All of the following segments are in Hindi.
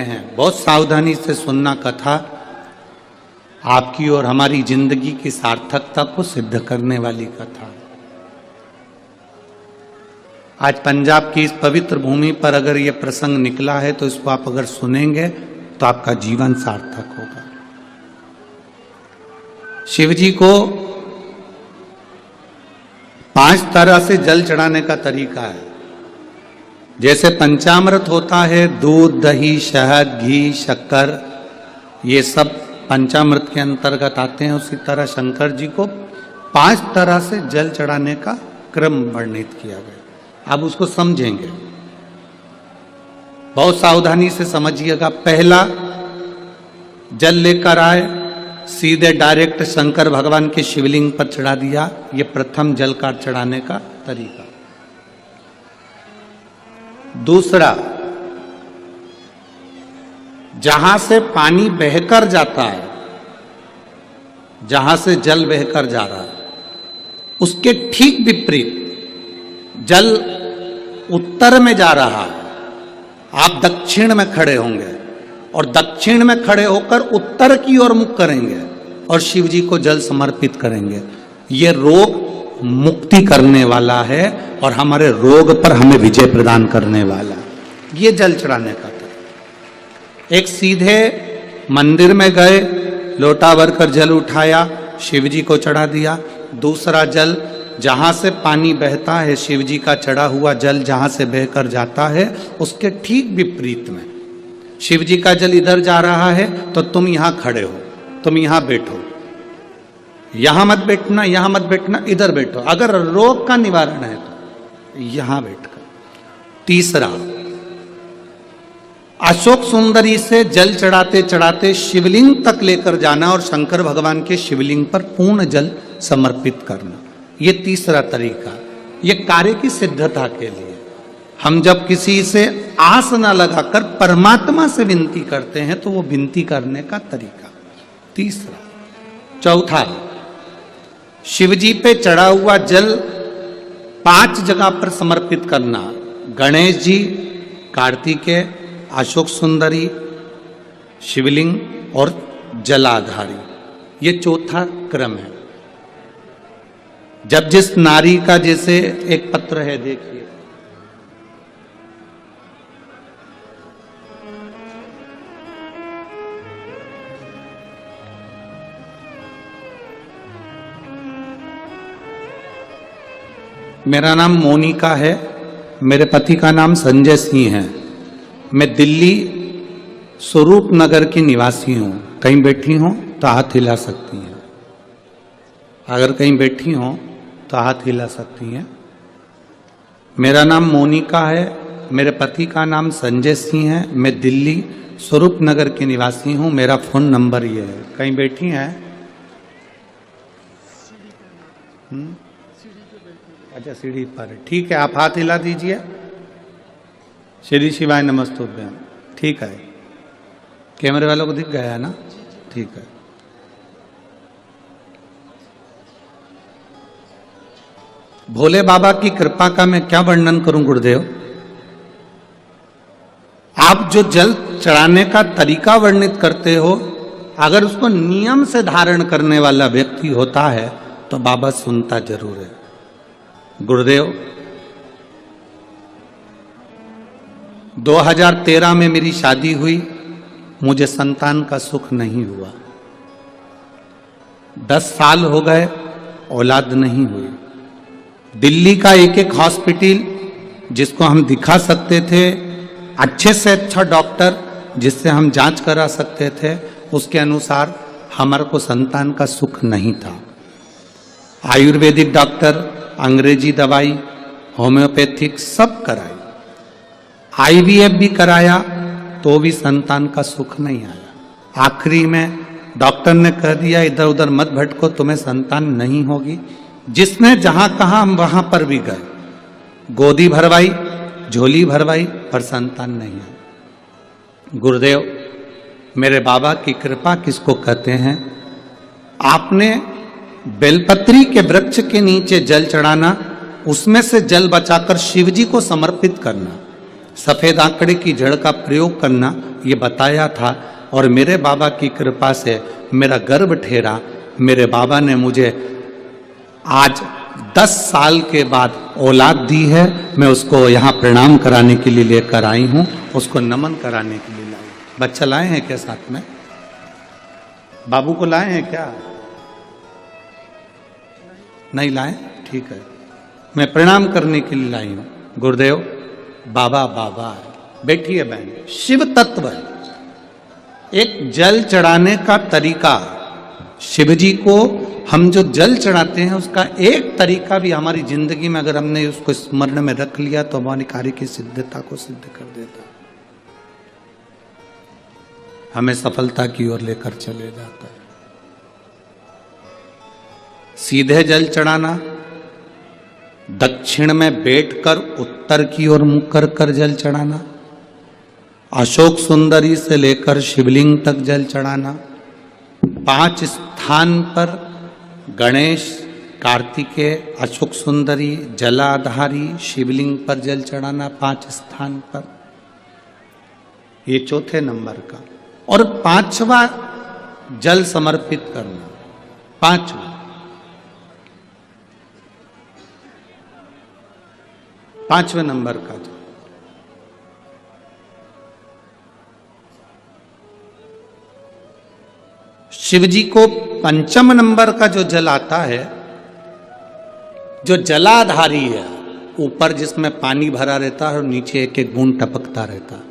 हैं। बहुत सावधानी से सुनना कथा, आपकी और हमारी जिंदगी की सार्थकता को सिद्ध करने वाली कथा। आज पंजाब की इस पवित्र भूमि पर अगर ये प्रसंग निकला है तो इसको आप अगर सुनेंगे तो आपका जीवन सार्थक होगा। शिव जी को 5 तरह से जल चढ़ाने का तरीका है। जैसे पंचामृत होता है, दूध, दही, शहद, घी, शक्कर, ये सब पंचामृत के अंतर्गत आते हैं, उसी तरह शंकर जी को 5 तरह से जल चढ़ाने का क्रम वर्णित किया गया। अब उसको समझेंगे, बहुत सावधानी से समझिएगा। पहला, जल लेकर आए, सीधे डायरेक्ट शंकर भगवान के शिवलिंग पर चढ़ा दिया। ये प्रथम जल का चढ़ाने का तरीका। दूसरा, जहां से पानी बहकर जाता है, जहां से जल बहकर जा रहा है, उसके ठीक विपरीत जल उत्तर में जा रहा है, आप दक्षिण में खड़े होंगे और दक्षिण में खड़े होकर उत्तर की ओर मुख करेंगे और शिव जी को जल समर्पित करेंगे। ये रोग मुक्ति करने वाला है और हमारे रोग पर हमें विजय प्रदान करने वाला। ये जल चढ़ाने का था। एक, सीधे मंदिर में गए, लोटा भरकर जल उठाया, शिव जी को चढ़ा दिया। दूसरा जल, जहां से पानी बहता है, शिव जी का चढ़ा हुआ जल जहां से बहकर जाता है, उसके ठीक विपरीत में शिव जी का जल इधर जा रहा है तो तुम यहां खड़े हो, तुम यहां बैठो, यहां मत बैठना, यहां मत बैठना, इधर बैठो। अगर रोग का निवारण है तो यहां बैठकर। तीसरा, अशोक सुंदरी से जल चढ़ाते चढ़ाते शिवलिंग तक लेकर जाना और शंकर भगवान के शिवलिंग पर पूर्ण जल समर्पित करना। ये तीसरा तरीका। ये कार्य की सिद्धता के लिए। हम जब किसी से आस न लगाकर परमात्मा से विनती करते हैं तो वो विनती करने का तरीका। तीसरा। चौथा, शिव जी पे चढ़ा हुआ जल 5 जगह पर समर्पित करना। गणेश जी, कार्तिकेय, अशोक सुंदरी, शिवलिंग और जलाधारी। ये चौथा क्रम है। जब जिस नारी का, जैसे एक पत्र है, देखिए, मेरा नाम मोनिका है, मेरे पति का नाम संजय सिंह है। मैं दिल्ली स्वरूप नगर की निवासी हूँ। कहीं बैठी हूँ तो हाथ हिला सकती हैं। अगर कहीं बैठी हूँ तो हाथ हिला सकती हैं। मेरा नाम मोनिका है, मेरे पति का नाम संजय सिंह है। मैं दिल्ली स्वरूप नगर की निवासी हूँ। मेरा फ़ोन नंबर ये है। कहीं बैठी हैं? अच्छा, सीढ़ी पर है। ठीक है, आप हाथ हिला दीजिए। श्री शिवाय नमस्तुभ्यम। ठीक है, कैमरे वालों को दिख गया है ना? ठीक है। भोले बाबा की कृपा का मैं क्या वर्णन करूं गुरुदेव। आप जो जल चढ़ाने का तरीका वर्णित करते हो, अगर उसको नियम से धारण करने वाला व्यक्ति होता है तो बाबा सुनता जरूर है। गुरुदेव, 2013 में मेरी शादी हुई, मुझे संतान का सुख नहीं हुआ। 10 साल हो गए, औलाद नहीं हुई। दिल्ली का एक हॉस्पिटल जिसको हम दिखा सकते थे, अच्छे से अच्छा डॉक्टर जिससे हम जांच करा सकते थे, उसके अनुसार हमारे को संतान का सुख नहीं था। आयुर्वेदिक डॉक्टर, अंग्रेजी दवाई, होम्योपैथिक सब कराई, IVF भी कराया तो भी संतान का सुख नहीं आया। आखिरी में डॉक्टर ने कह दिया, इधर उधर मत भटको, तुम्हें संतान नहीं होगी। जिसने जहां कहा हम वहां पर भी गए, गोदी भरवाई, झोली भरवाई, पर संतान नहीं आई। गुरुदेव, मेरे बाबा की कृपा किसको कहते हैं? आपने बेलपत्री के वृक्ष के नीचे जल चढ़ाना, उसमें से जल बचाकर शिव जी को समर्पित करना, सफ़ेद आंकड़े की जड़ का प्रयोग करना ये बताया था। और मेरे बाबा की कृपा से मेरा गर्भ ठेरा, मेरे बाबा ने मुझे आज 10 साल के बाद औलाद दी है। मैं उसको यहाँ प्रणाम कराने के लिए लेकर आई हूँ, उसको नमन कराने के लिए लाई। बच्चा लाए हैं क्या साथ में? बाबू को लाए हैं क्या? नहीं लाए? ठीक है, मैं प्रणाम करने के लिए लाई हूँ। गुरुदेव, बाबा बाबा है। बैठिए बहन। शिव तत्व है, एक जल चढ़ाने का तरीका। शिव जी को हम जो जल चढ़ाते हैं उसका एक तरीका भी हमारी जिंदगी में अगर हमने उसको स्मरण में रख लिया तो हमारी कार्य की सिद्धता को सिद्ध कर देता, हमें सफलता की ओर लेकर चले जाता है। सीधे जल चढ़ाना, दक्षिण में बैठकर उत्तर की ओर मुख कर कर जल चढ़ाना, अशोक सुंदरी से लेकर शिवलिंग तक जल चढ़ाना, 5 स्थान पर गणेश, कार्तिकेय, अशोक सुंदरी, जलाधारी, शिवलिंग पर जल चढ़ाना 5 स्थान पर। ये चौथे नंबर का। और 5वां जल समर्पित करना, 5वें नंबर का जल। शिव जी को 5म नंबर का जो जल आता है, जो जलाधारी है, ऊपर जिसमें पानी भरा रहता है और नीचे एक एक बूंद टपकता रहता है,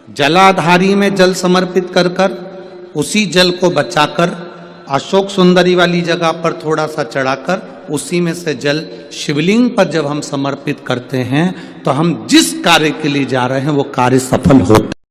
जलाधारी में जल समर्पित कर कर उसी जल को बचाकर अशोक सुंदरी वाली जगह पर थोड़ा सा चढ़ाकर उसी में से जल शिवलिंग पर जब हम समर्पित करते हैं तो हम जिस कार्य के लिए जा रहे हैं वो कार्य सफल होता